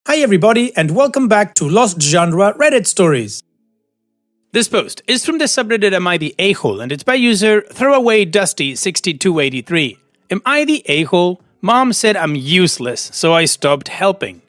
Hi everybody and welcome back to Lost Genre Reddit Stories. This post is from the subreddit Am I the A-hole and it's by user ThrowAwayDusty6283. Am I the a-hole? Mom said I'm useless, so I stopped helping.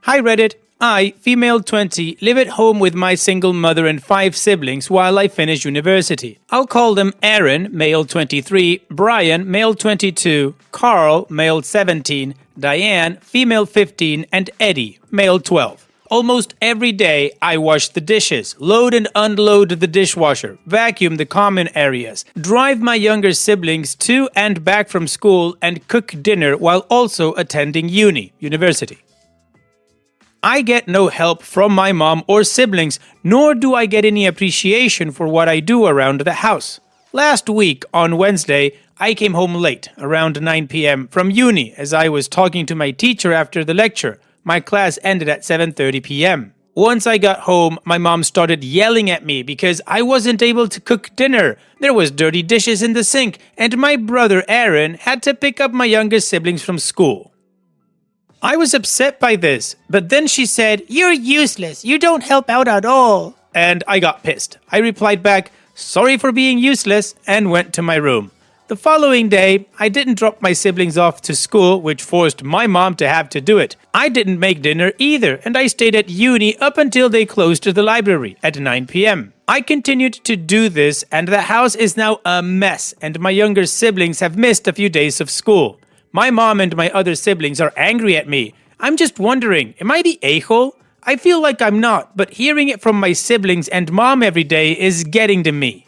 Hi Reddit, I, female 20, live at home with my single mother and 5 siblings while I finish university. I'll call them Aaron, male 23, Brian, male 22, Carl, male 17, Diane, female 15, and Eddie, male 12. Almost every day, I wash the dishes, load and unload the dishwasher, vacuum the common areas, drive my younger siblings to and back from school, and cook dinner while also attending university. I get no help from my mom or siblings, nor do I get any appreciation for what I do around the house. Last week, on Wednesday, I came home late, around 9 p.m. from uni as I was talking to my teacher after the lecture. My class ended at 7:30 p.m. Once I got home, my mom started yelling at me because I wasn't able to cook dinner. There was dirty dishes in the sink, and my brother Aaron had to pick up my younger siblings from school. I was upset by this, but then she said, "You're useless, you don't help out at all." And I got pissed. I replied back, "Sorry for being useless," and went to my room. The following day, I didn't drop my siblings off to school, which forced my mom to have to do it. I didn't make dinner either, and I stayed at uni up until they closed the library at 9 p.m. I continued to do this, and the house is now a mess, and my younger siblings have missed a few days of school. My mom and my other siblings are angry at me. I'm just wondering, am I the a-hole? I feel like I'm not, but hearing it from my siblings and mom every day is getting to me.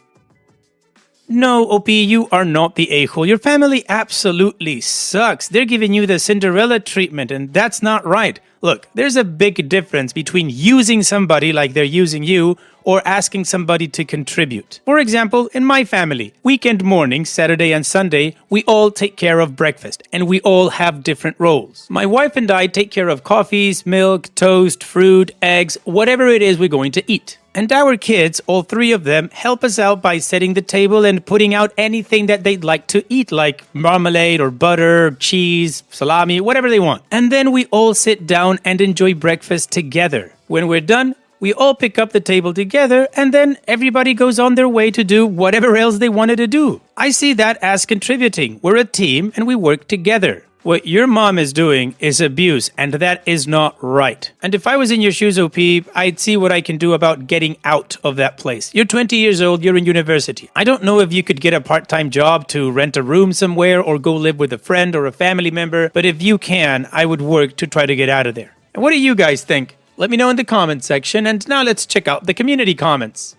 No, OP, you are not the a-hole. Your family absolutely sucks. They're giving you the Cinderella treatment, and that's not right. Look, there's a big difference between using somebody like they're using you or asking somebody to contribute. For example, in my family, weekend mornings, Saturday and Sunday, we all take care of breakfast, and we all have different roles. My wife and I take care of coffees, milk, toast, fruit, eggs, whatever it is we're going to eat. And our kids, all 3 of them, help us out by setting the table and putting out anything that they'd like to eat, like marmalade or butter, cheese, salami, whatever they want. And then we all sit down and enjoy breakfast together. When we're done, we all pick up the table together, and then everybody goes on their way to do whatever else they wanted to do. I see that as contributing. We're a team and we work together. What your mom is doing is abuse, and that is not right. And if I was in your shoes, OP, I'd see what I can do about getting out of that place. You're 20 years old, you're in university. I don't know if you could get a part-time job to rent a room somewhere or go live with a friend or a family member, but if you can, I would work to try to get out of there. And what do you guys think? Let me know in the comment section, and now let's check out the community comments.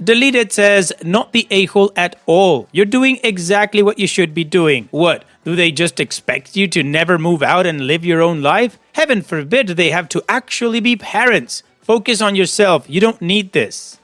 Deleted says, not the a-hole at all. You're doing exactly what you should be doing. What? Do they just expect you to never move out and live your own life? Heaven forbid they have to actually be parents. Focus on yourself. You don't need this.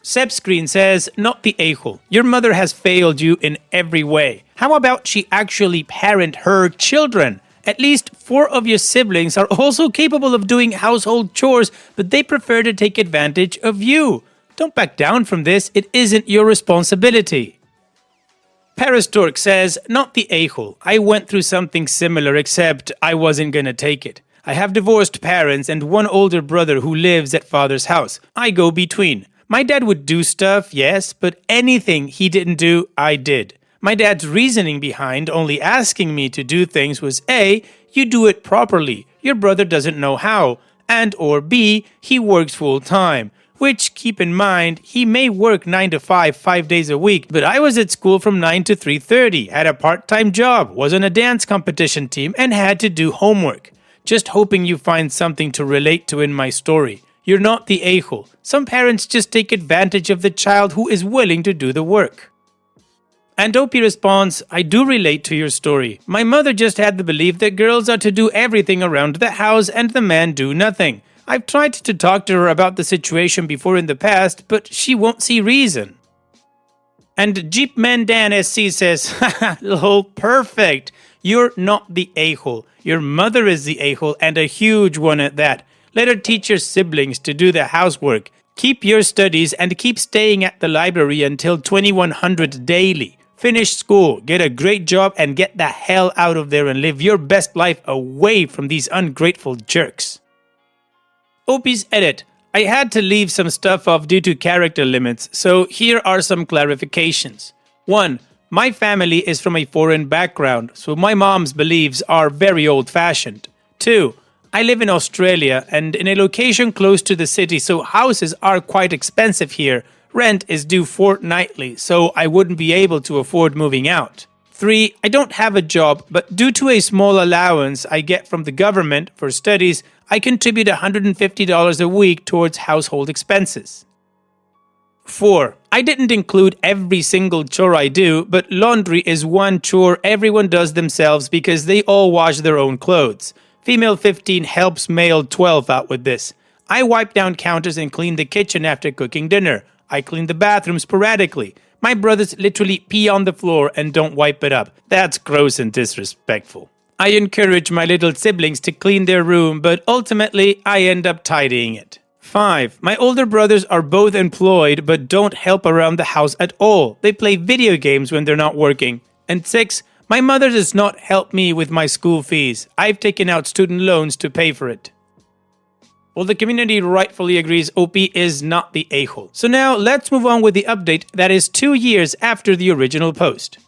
Sebscreen says, not the a-hole. Your mother has failed you in every way. How about she actually parent her children? At least 4 of your siblings are also capable of doing household chores, but they prefer to take advantage of you. Don't back down from this. It isn't your responsibility. Parastork says, not the a-hole. I went through something similar, except I wasn't gonna take it. I have divorced parents and 1 older brother who lives at father's house. I go between. My dad would do stuff, yes, but anything he didn't do, I did. My dad's reasoning behind only asking me to do things was A, you do it properly. Your brother doesn't know how. And or B, he works full time. Which, keep in mind, he may work 9 to 5, 5 days a week, but I was at school from 9 to 3:30, had a part-time job, was on a dance competition team, and had to do homework. Just hoping you find something to relate to in my story. You're not the a-hole. Some parents just take advantage of the child who is willing to do the work. And OP responds, I do relate to your story. My mother just had the belief that girls are to do everything around the house and the men do nothing. I've tried to talk to her about the situation before in the past, but she won't see reason. And Jeep Mandan SC says, haha, lol, perfect. You're not the a-hole. Your mother is the a-hole, and a huge one at that. Let her teach your siblings to do the housework. Keep your studies and keep staying at the library until 2100 daily. Finish school, get a great job, and get the hell out of there and live your best life away from these ungrateful jerks. OP's edit. I had to leave some stuff off due to character limits, so here are some clarifications. 1. My family is from a foreign background, so my mom's beliefs are very old-fashioned. 2. I live in Australia and in a location close to the city, so houses are quite expensive here. Rent is due fortnightly, so I wouldn't be able to afford moving out. 3. I don't have a job, but due to a small allowance I get from the government for studies, I contribute $150 a week towards household expenses. 4. I didn't include every single chore I do, but laundry is one chore everyone does themselves because they all wash their own clothes. Female 15 helps male 12 out with this. I wipe down counters and clean the kitchen after cooking dinner. I clean the bathroom sporadically. My brothers literally pee on the floor and don't wipe it up. That's gross and disrespectful. I encourage my little siblings to clean their room, but ultimately I end up tidying it. 5. My older brothers are both employed but don't help around the house at all. They play video games when they're not working. And 6. My mother does not help me with my school fees. I've taken out student loans to pay for it. Well, the community rightfully agrees OP is not the a-hole. So now let's move on with the update that is 2 years after the original post.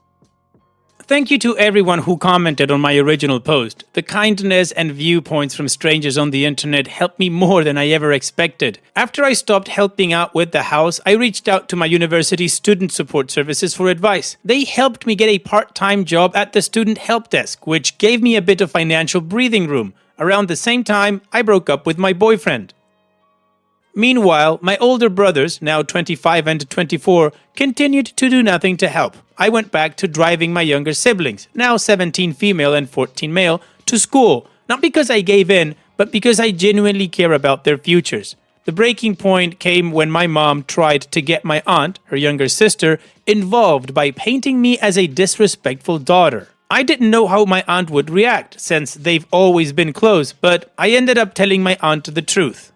Thank you to everyone who commented on my original post. The kindness and viewpoints from strangers on the internet helped me more than I ever expected. After I stopped helping out with the house, I reached out to my university student support services for advice. They helped me get a part-time job at the student help desk, which gave me a bit of financial breathing room. Around the same time, I broke up with my boyfriend. Meanwhile, my older brothers, now 25 and 24, continued to do nothing to help. I went back to driving my younger siblings, now 17 female and 14 male, to school, not because I gave in, but because I genuinely care about their futures. The breaking point came when my mom tried to get my aunt, her younger sister, involved by painting me as a disrespectful daughter. I didn't know how my aunt would react, since they've always been close, but I ended up telling my aunt the truth.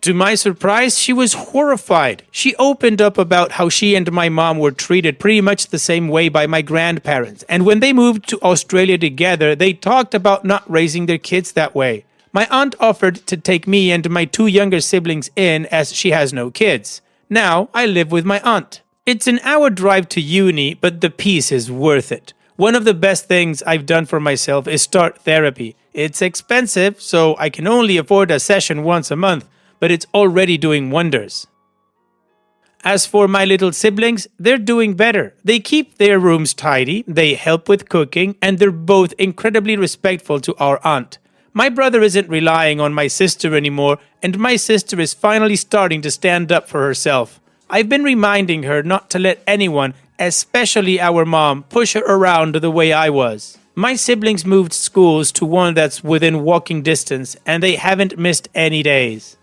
To my surprise, she was horrified. She opened up about how she and my mom were treated pretty much the same way by my grandparents, and when they moved to Australia together, they talked about not raising their kids that way. My aunt offered to take me and my 2 younger siblings in as she has no kids. Now, I live with my aunt. It's an hour drive to uni, but the peace is worth it. One of the best things I've done for myself is start therapy. It's expensive, so I can only afford a session once a month, but it's already doing wonders. As for my little siblings, they're doing better. They keep their rooms tidy, they help with cooking, and they're both incredibly respectful to our aunt. My brother isn't relying on my sister anymore, and my sister is finally starting to stand up for herself. I've been reminding her not to let anyone, especially our mom, push her around the way I was. My siblings moved schools to one that's within walking distance, and they haven't missed any days.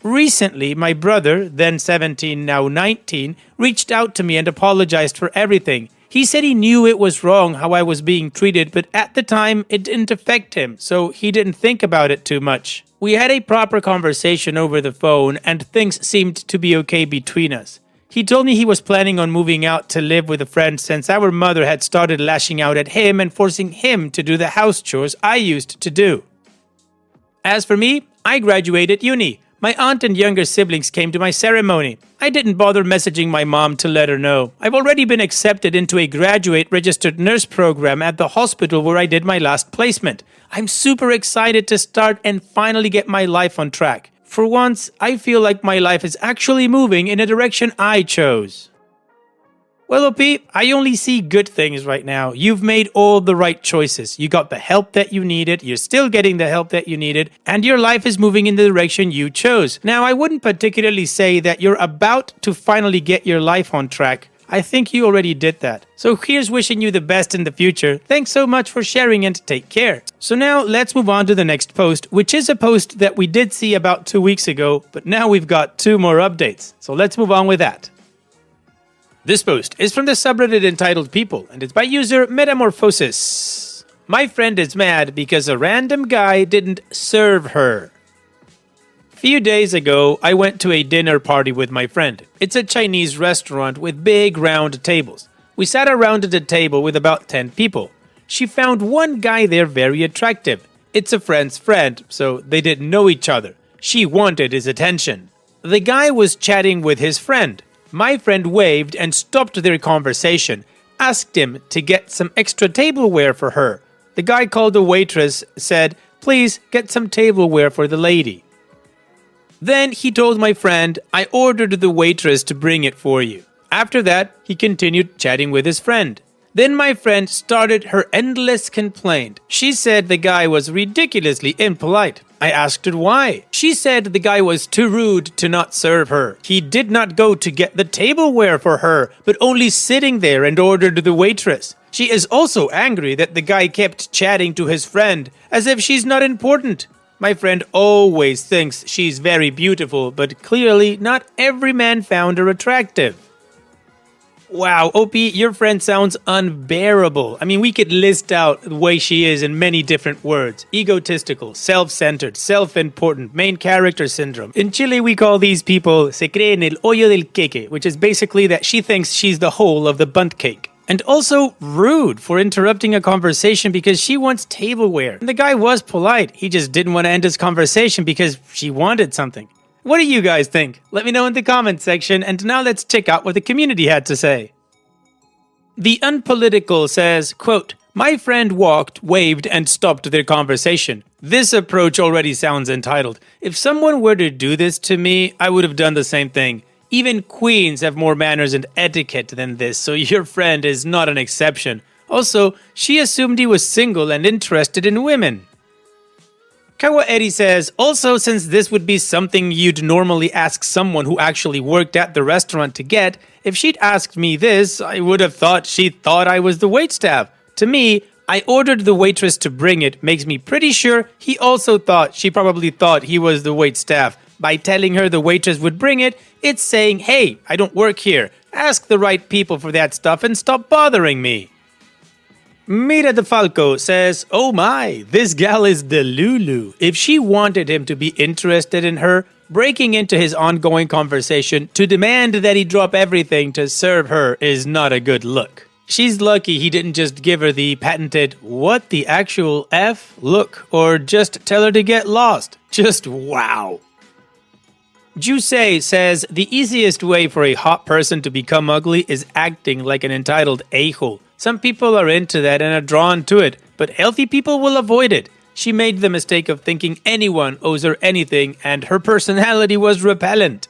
Recently, my brother, then 17, now 19, reached out to me and apologized for everything. He said he knew it was wrong how I was being treated, but at the time, it didn't affect him, so he didn't think about it too much. We had a proper conversation over the phone, and things seemed to be okay between us. He told me he was planning on moving out to live with a friend since our mother had started lashing out at him and forcing him to do the house chores I used to do. As for me, I graduated uni. My aunt and younger siblings came to my ceremony. I didn't bother messaging my mom to let her know. I've already been accepted into a graduate registered nurse program at the hospital where I did my last placement. I'm super excited to start and finally get my life on track. For once, I feel like my life is actually moving in a direction I chose. Well, OP, I only see good things right now. You've made all the right choices. You got the help that you needed, you're still getting the help that you needed, and your life is moving in the direction you chose. Now, I wouldn't particularly say that you're about to finally get your life on track. I think you already did that. So here's wishing you the best in the future. Thanks so much for sharing and take care. So now let's move on to the next post, which is a post that we did see about 2 weeks ago, but now we've got 2 more updates. So let's move on with that. This post is from the subreddit entitled People, and it's by user Metamorphosis. My friend is mad because a random guy didn't serve her. Few days ago, I went to a dinner party with my friend. It's a Chinese restaurant with big round tables. We sat around at a table with about 10 people. She found one guy there very attractive. It's a friend's friend, so they didn't know each other. She wanted his attention. The guy was chatting with his friend. My friend waved and stopped their conversation, asked him to get some extra tableware for her. The guy called the waitress, said, "Please get some tableware for the lady." Then he told my friend, "I ordered the waitress to bring it for you." After that, he continued chatting with his friend. Then my friend started her endless complaint. She said the guy was ridiculously impolite. I asked her why. She said the guy was too rude to not serve her. He did not go to get the tableware for her, but only sitting there and ordered the waitress. She is also angry that the guy kept chatting to his friend as if she's not important. My friend always thinks she's very beautiful, but clearly not every man found her attractive. Wow, OP, your friend sounds unbearable. I mean, we could list out the way she is in many different words. Egotistical, self-centered, self-important, main character syndrome. In Chile, we call these people se cree en el hoyo del queque, which is basically that she thinks she's the whole of the bundt cake. And also rude for interrupting a conversation because she wants tableware. And the guy was polite. He just didn't want to end his conversation because she wanted something. What do you guys think? Let me know in the comments section, and now let's check out what the community had to say. The Unpolitical says, quote, "My friend walked, waved, and stopped their conversation. This approach already sounds entitled. If someone were to do this to me, I would have done the same thing. Even queens have more manners and etiquette than this, so your friend is not an exception. Also, she assumed he was single and interested in women." Kawaeri says, "Also, since this would be something you'd normally ask someone who actually worked at the restaurant to get, if she'd asked me this, I would have thought she thought I was the waitstaff. To me, I ordered the waitress to bring it makes me pretty sure he also thought she probably thought he was the waitstaff. By telling her the waitress would bring it, it's saying, hey, I don't work here. Ask the right people for that stuff and stop bothering me." Mira de Falco says, "Oh my, this gal is the Lulu. If she wanted him to be interested in her, breaking into his ongoing conversation to demand that he drop everything to serve her is not a good look. She's lucky he didn't just give her the patented, what the actual F look, or just tell her to get lost. Just wow." Jusei says, "The easiest way for a hot person to become ugly is acting like an entitled a-hole. Some people are into that and are drawn to it, but healthy people will avoid it. She made the mistake of thinking anyone owes her anything, and her personality was repellent."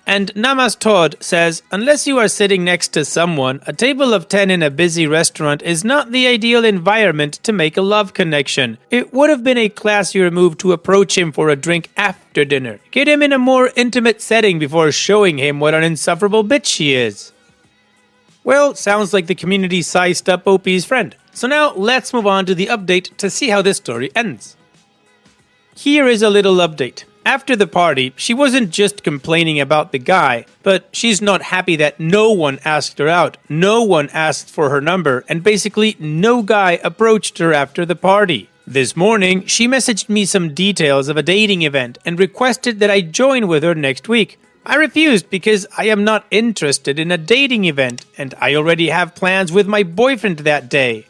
And Namas Todd says, "Unless you are sitting next to someone, a table of 10 in a busy restaurant is not the ideal environment to make a love connection. It would have been a classier move to approach him for a drink after dinner. Get him in a more intimate setting before showing him what an insufferable bitch she is." Well, sounds like the community sized up OP's friend. So now let's move on to the update to see how this story ends. Here is a little update. After the party, she wasn't just complaining about the guy, but she's not happy that no one asked her out, no one asked for her number, and basically no guy approached her after the party. This morning, she messaged me some details of a dating event and requested that I join with her next week. I refused because I am not interested in a dating event, and I already have plans with my boyfriend that day.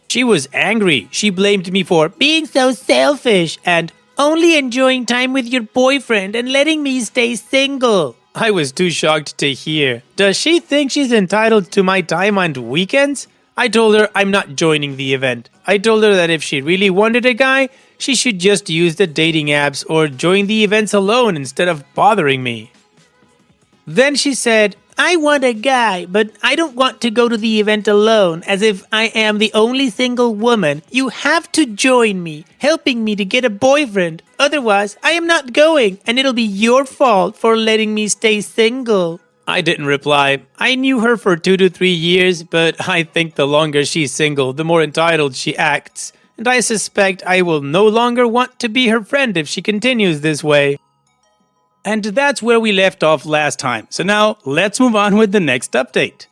She was angry. She blamed me for being so selfish and only enjoying time with your boyfriend and letting me stay single. I was too shocked to hear. Does she think she's entitled to my time on weekends? I told her I'm not joining the event. I told her that if she really wanted a guy, she should just use the dating apps or join the events alone instead of bothering me. Then she said, "I want a guy, but I don't want to go to the event alone, as if I am the only single woman. You have to join me, helping me to get a boyfriend. Otherwise, I am not going, and it'll be your fault for letting me stay single." I didn't reply. I knew her for 2 to 3 years, but I think the longer she's single, the more entitled she acts. And I suspect I will no longer want to be her friend if she continues this way. And that's where we left off last time. So now, let's move on with the next update.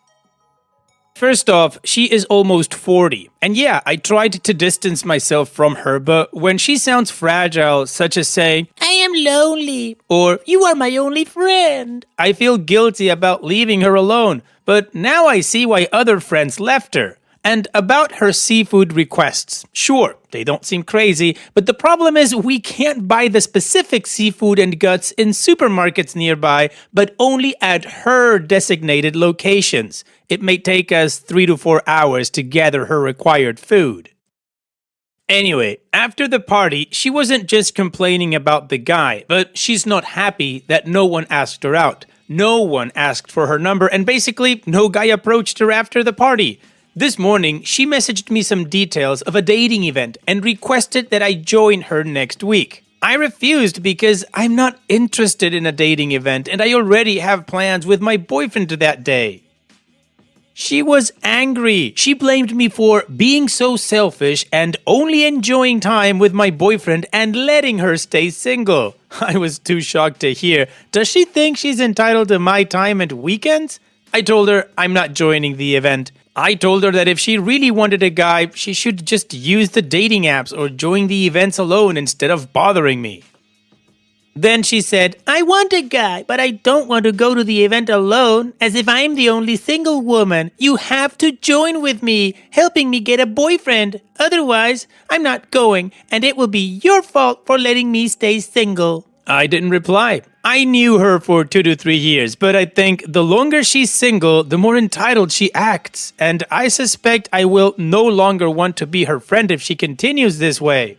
First off, she is almost 40. And yeah, I tried to distance myself from her, but when she sounds fragile, such as saying, I am lonely, or you are my only friend, I feel guilty about leaving her alone. But now I see why other friends left her. And about her seafood requests, sure, they don't seem crazy, but the problem is we can't buy the specific seafood and guts in supermarkets nearby, but only at her designated locations. It may take us 3 to 4 hours to gather her required food. Anyway, after the party, she wasn't just complaining about the guy, but she's not happy that no one asked her out. No one asked for her number, and basically, no guy approached her after the party. This morning, she messaged me some details of a dating event and requested that I join her next week. I refused because I'm not interested in a dating event and I already have plans with my boyfriend that day. She was angry. She blamed me for being so selfish and only enjoying time with my boyfriend and letting her stay single. I was too shocked to hear. Does she think she's entitled to my time and weekends? I told her I'm not joining the event. I told her that if she really wanted a guy, she should just use the dating apps or join the events alone instead of bothering me. Then she said, I want a guy, but I don't want to go to the event alone, as if I'm the only single woman. You have to join with me, helping me get a boyfriend. Otherwise, I'm not going, and it will be your fault for letting me stay single. I didn't reply. I knew her for 2 to 3 years, but I think the longer she's single, the more entitled she acts, and I suspect I will no longer want to be her friend if she continues this way.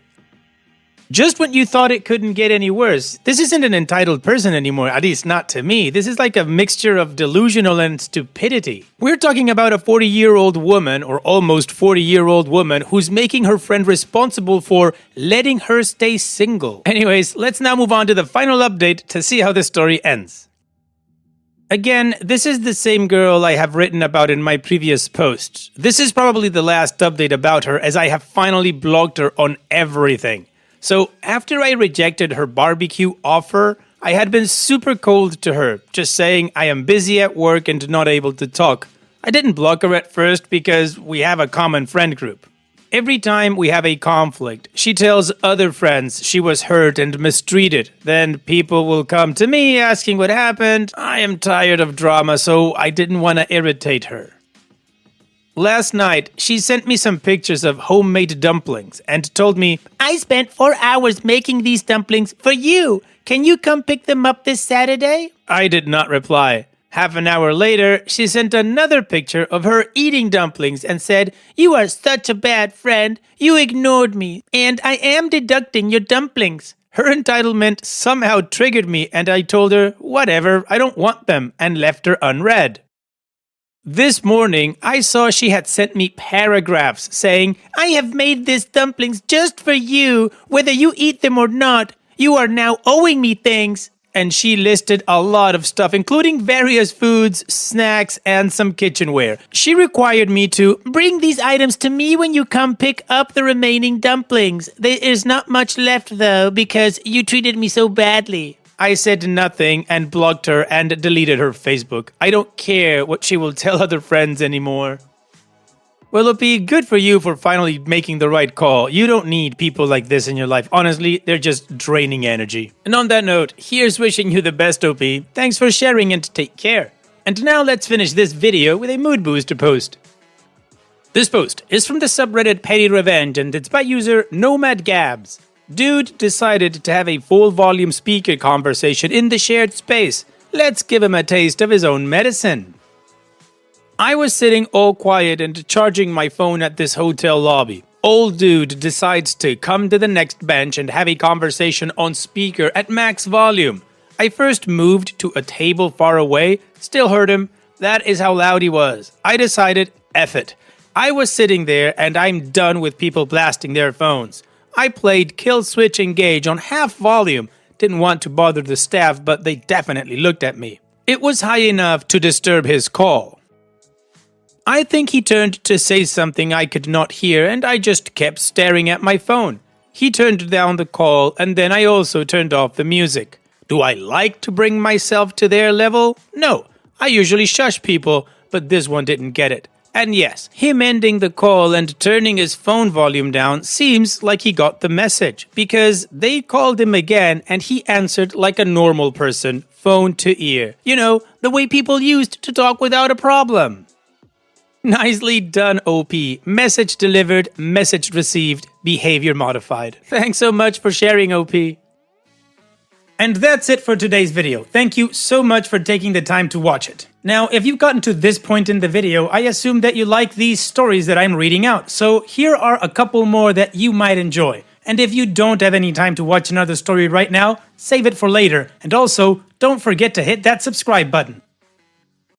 Just when you thought it couldn't get any worse, this isn't an entitled person anymore, at least not to me. This is like a mixture of delusional and stupidity. We're talking about a 40-year-old woman, or almost 40-year-old woman, who's making her friend responsible for letting her stay single. Anyways, let's now move on to the final update to see how the story ends. Again, this is the same girl I have written about in my previous post. This is probably the last update about her, as I have finally blocked her on everything. So after I rejected her barbecue offer, I had been super cold to her, just saying I am busy at work and not able to talk. I didn't block her at first because we have a common friend group. Every time we have a conflict, she tells other friends she was hurt and mistreated. Then people will come to me asking what happened. I am tired of drama, so I didn't want to irritate her. Last night, she sent me some pictures of homemade dumplings and told me, I spent 4 hours making these dumplings for you. Can you come pick them up this Saturday? I did not reply. Half an hour later, she sent another picture of her eating dumplings and said, you are such a bad friend. You ignored me, and I am deducting your dumplings. Her entitlement somehow triggered me, and I told her, whatever, I don't want them, and left her unread. This morning, I saw she had sent me paragraphs saying, I have made these dumplings just for you, whether you eat them or not. You are now owing me things. And she listed a lot of stuff, including various foods, snacks, and some kitchenware. She required me to bring these items to me when you come pick up the remaining dumplings. There is not much left, though, because you treated me so badly. I said nothing and blocked her and deleted her Facebook. I don't care what she will tell other friends anymore. Well, it'll be good for you for finally making the right call. You don't need people like this in your life. Honestly, they're just draining energy. And on that note, here's wishing you the best, OP. Thanks for sharing and take care. And now let's finish this video with a mood booster post. This post is from the subreddit Petty Revenge and it's by user Nomad Gabs. Dude decided to have a full volume speaker conversation in the shared space. Let's give him a taste of his own medicine. I was sitting all quiet and charging my phone at this hotel lobby. Old dude decides to come to the next bench and have a conversation on speaker at max volume. I first moved to a table far away, still heard him. That is how loud he was. I decided, F it. I was sitting there and I'm done with people blasting their phones. I played Kill Switch Engage on half volume. Didn't want to bother the staff, but they definitely looked at me. It was high enough to disturb his call. I think he turned to say something I could not hear, and I just kept staring at my phone. He turned down the call, and then I also turned off the music. Do I like to bring myself to their level? No. I usually shush people, but this one didn't get it. And yes, him ending the call and turning his phone volume down seems like he got the message, because they called him again and he answered like a normal person, phone to ear. You know, the way people used to talk without a problem. Nicely done, OP. Message delivered, message received, behavior modified. Thanks so much for sharing, OP. And that's it for today's video. Thank you so much for taking the time to watch it. Now, if you've gotten to this point in the video, I assume that you like these stories that I'm reading out, so here are a couple more that you might enjoy. And if you don't have any time to watch another story right now, save it for later, and also, don't forget to hit that subscribe button.